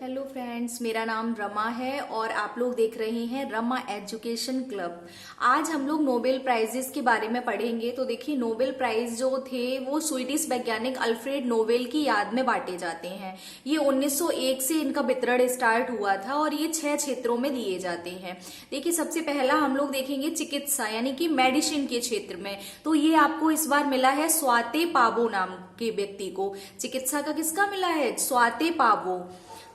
Hello friends, मेरा नाम रमा है और आप लोग देख रहे हैं रमा एजुकेशन क्लब। आज हम लोग नोबेल प्राइजेस के बारे में पढ़ेंगे। तो देखिए, नोबेल प्राइज जो थे वो स्वीडिश वैज्ञानिक अल्फ्रेड नोबेल की याद में बांटे जाते हैं। ये 1901 से इनका वितरण स्टार्ट हुआ था और ये 6 क्षेत्रों में दिए जाते हैं। देखिए, सबसे पहला हम लोग देखेंगे चिकित्सा यानी कि मेडिसिन के क्षेत्र में। तो ये आपको इस बार मिला है स्वाते पावो नाम के व्यक्ति को। चिकित्सा का किसका मिला है? स्वाते पावो।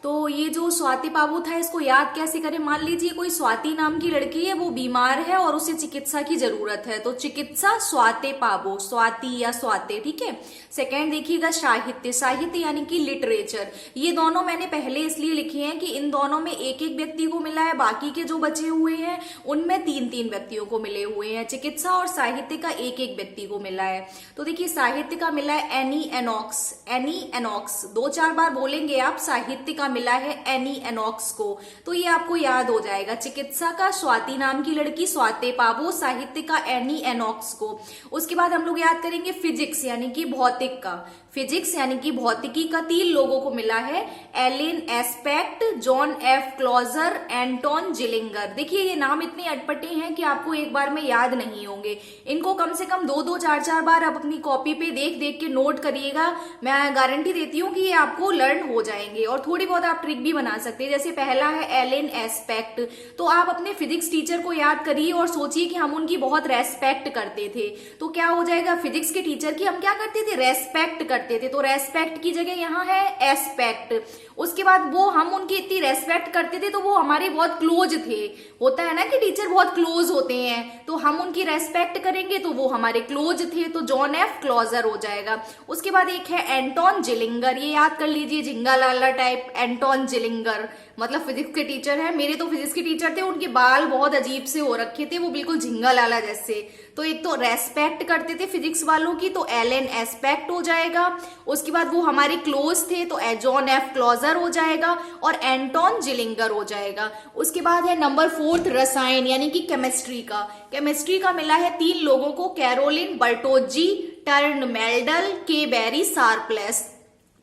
तो ये जो स्वाति पावो था, इसको याद कैसे करें? मान लीजिए कोई स्वाति नाम की लड़की है, वो बीमार है और उसे चिकित्सा की जरूरत है, तो चिकित्सा स्वाते पावो, स्वाति या स्वाते, ठीक है। सेकंड देखिएगा साहित्य। साहित्य यानी कि लिटरेचर। ये दोनों मैंने पहले इसलिए लिखे हैं कि इन दोनों में एक एक व्यक्ति को मिला है, बाकी के जो बचे हुए हैं उनमें 3-3 व्यक्तियों को मिले हुए हैं। चिकित्सा और साहित्य का एक एक व्यक्ति को मिला है। तो देखिए, साहित्य का मिला है एनी एनॉक्स। एनी एनॉक्स 2-4 बार बोलेंगे आप। साहित्य का मिला है एनी एनॉक्स को, तो ये आपको याद हो जाएगा। चिकित्सा का स्वाति नाम की लड़की स्वाते पावो, साहित्य का एनी एनॉक्स को। उसके बाद हम लोग याद करेंगे फिजिक्स यानी कि भौतिक का। फिजिक्स यानी कि भौतिकी का 3 लोगों को मिला है, Allen aspect, John F closure, Anton Zeilinger. देखिए, ये नाम इतने अटपटे हैं कि आपको एक बार में याद नहीं होंगे। इनको कम से कम 2-2, 4-4 बार आप अपनी कॉपी पे देख देख के नोट करिएगा। मैं गारंटी देती हूँ कि ये आपको लर्न हो जाएंगे और थोड़ी बहुत आप ट्रिक भी बना सकते हैं। जैसे पहला है एलेन एस्पेक्ट, तो आप अपने फिजिक्स टीचर को याद करिए और सोचिए कि हम उनकी बहुत रेस्पेक्ट करते थे। तो क्या हो जाएगा? फिजिक्स के टीचर की हम क्या करते थे? रेस्पेक्ट करते थे। तो रेस्पेक्ट की जगह यहाँ है एस्पेक्ट। उसके बाद वो हम उनकी इतनी रेस्पेक्ट करते थे तो वो हमारे बहुत क्लोज थे। होता है ना कि टीचर बहुत क्लोज होते हैं, तो हम उनकी रेस्पेक्ट करेंगे तो वो हमारे क्लोज थे, तो जॉन एफ क्लॉजर हो जाएगा। उसके बाद एक है एंटोन जिलिंगर। ये याद कर लीजिए, झिंगा लाला टाइप एंटोन जिलिंगर, मतलब फिजिक्स के टीचर है। मेरे तो फिजिक्स के टीचर थे, उनके बाल बहुत अजीब से हो रखे थे, वो बिल्कुल झिंगा लाला जैसे। तो एक तो रेस्पेक्ट करते थे फिजिक्स वालों की, तो एलेन एस्पेक्ट हो जाएगा। उसके बाद वो हमारे क्लोज थे, तो जॉन एफ क्लॉजर हो जाएगा और एंटोन जिलिंगर हो जाएगा। उसके बाद है नंबर 4 रसायन यानी कि केमिस्ट्री का। केमिस्ट्री का मिला है 3 लोगों को, कैरोलिन बर्टोजी, टर्न मेल्डल, के बेरी शार्पलेस।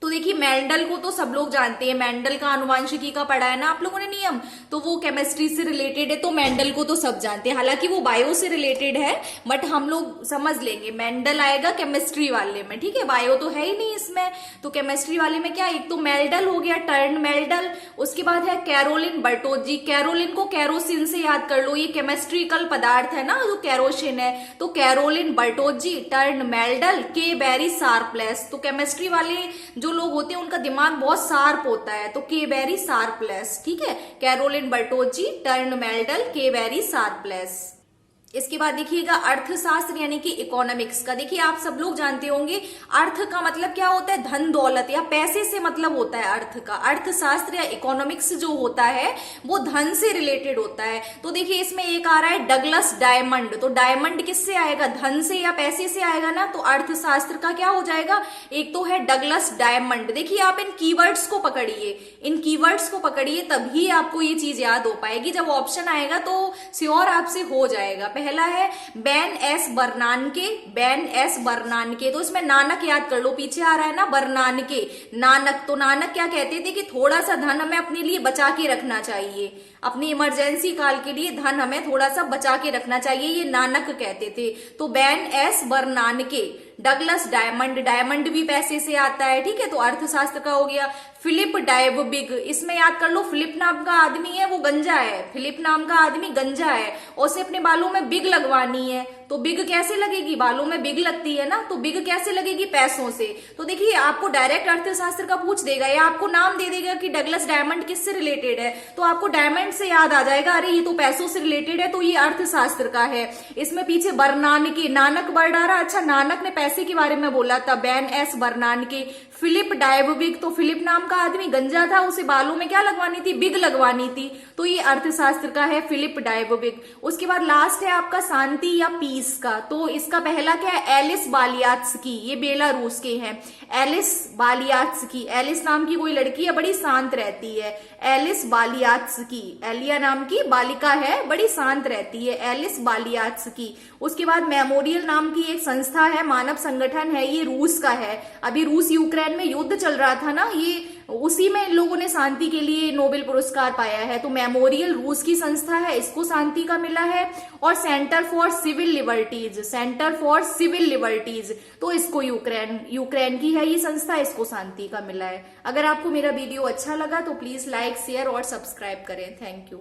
तो देखिए, मेंडल को तो सब लोग जानते हैं, मेंडल का आनुवांशिकी का पढ़ा है ना आप लोगों ने नियम, तो वो केमिस्ट्री से रिलेटेड है, तो मेंडल को तो सब जानते हैं। हालांकि वो बायो से रिलेटेड है, बट हम लोग समझ लेंगे। मेंडल आएगा केमिस्ट्री वाले में, ठीक है, बायो तो है ही नहीं इसमें। तो केमिस्ट्री वाले में क्या, एक तो मेल्डल हो गया, टर्न मेल्डल। उसके बाद है कैरोलिन बर्टोजी। कैरोलिन को कैरोसिन से याद कर लो, ये केमिस्ट्रिकल पदार्थ है ना जो कैरोसिन है। तो कैरोलिन बर्टोजी, टर्न मेल्डल, के बेरी शार्पलेस। तो केमिस्ट्री वाले जो लोग होते हैं उनका दिमाग बहुत शार्प होता है, तो के बेरी शार्पलेस, ठीक है। कैरोलिन बर्टोजी, टर्न मेल्डल, के बेरी शार्पलेस। इसके बाद देखिएगा अर्थशास्त्र यानी कि इकोनॉमिक्स का। देखिए, आप सब लोग जानते होंगे अर्थ का मतलब क्या होता है? धन दौलत या पैसे से मतलब होता है अर्थ का। अर्थशास्त्र या इकोनॉमिक्स जो होता है वो धन से रिलेटेड होता है। तो देखिए, इसमें एक आ रहा है डगलस डायमंड। तो डायमंड किससे आएगा? धन से या पैसे से आएगा ना, तो अर्थशास्त्र का क्या हो जाएगा? एक तो है डगलस डायमंड। देखिए, आप इन कीवर्ड्स को पकड़िए, इन कीवर्ड्स को पकड़िए, तभी आपको ये चीज याद हो पाएगी। जब ऑप्शन आएगा तो श्योर आपसे हो जाएगा। पहला है बेन एस बर्नानके। बेन एस बर्नानके, तो इसमें नानक याद कर लो, पीछे आ रहा है ना बर्नानके, नानक। तो नानक क्या कहते थे कि थोड़ा सा धन हमें अपने लिए बचा के रखना चाहिए, अपनी इमरजेंसी काल के लिए धन हमें थोड़ा सा बचा के रखना चाहिए, ये नानक कहते थे। तो Ben S बर्नानके। Douglas diamond, diamond भी पैसे से आता है, ठीक है, तो अर्थशास्त्र का हो गया। फिलिप डायबबिग, इसमें याद कर लो, फिलिप नाम का आदमी है, वो गंजा है। फिलिप नाम का आदमी गंजा है और उसे अपने बालों में बिग लगवानी है। तो बिग कैसे लगेगी? बालों में बिग लगती है ना, तो बिग कैसे लगेगी? पैसों से। तो देखिए, आपको डायरेक्ट अर्थशास्त्र का पूछ देगा या आपको नाम दे देगा कि डगलस डायमंड किससे रिलेटेड है, तो आपको डायमंड से याद आ जाएगा, अरे ये तो पैसों से रिलेटेड है, तो ये अर्थशास्त्र का है। इसमें पीछे बर्नानके, नानक वर्ड आ रहा, अच्छा नानक ने पैसे के बारे में बोला था, बेन एस बर्नानके। फिलिप डायबबिग, तो फिलिप नाम का आदमी गंजा था, उसे बालों में क्या लगवानी थी? बिग लगवानी थी, तो ये अर्थशास्त्र का है फिलिप डायबबिग। उसके बाद लास्ट है आपका शांति या पीस का। तो इसका पहला क्या है? एलिस बालियात्स्की, ये बेलारूस के हैं। एलिस बालियात्स्की, एलिस नाम की कोई लड़की है, बड़ी शांत रहती है, एलिस बालियात्स्की। एलिया नाम की बालिका है, बड़ी शांत रहती है, एलिस बालियात्स्की। उसके बाद मेमोरियल नाम की एक संस्था है, मानव संगठन है, ये रूस का है। अभी रूस यूक्रेन में युद्ध चल रहा था ना, ये उसी में इन लोगों ने शांति के लिए नोबेल पुरस्कार पाया है। तो मेमोरियल रूस की संस्था है, इसको शांति का मिला है। और सेंटर फॉर सिविल लिबर्टीज तो इसको यूक्रेन की है ये संस्था, इसको शांति का मिला है। अगर आपको मेरा वीडियो अच्छा लगा तो प्लीज लाइक, शेयर और सब्सक्राइब करें। Thank you.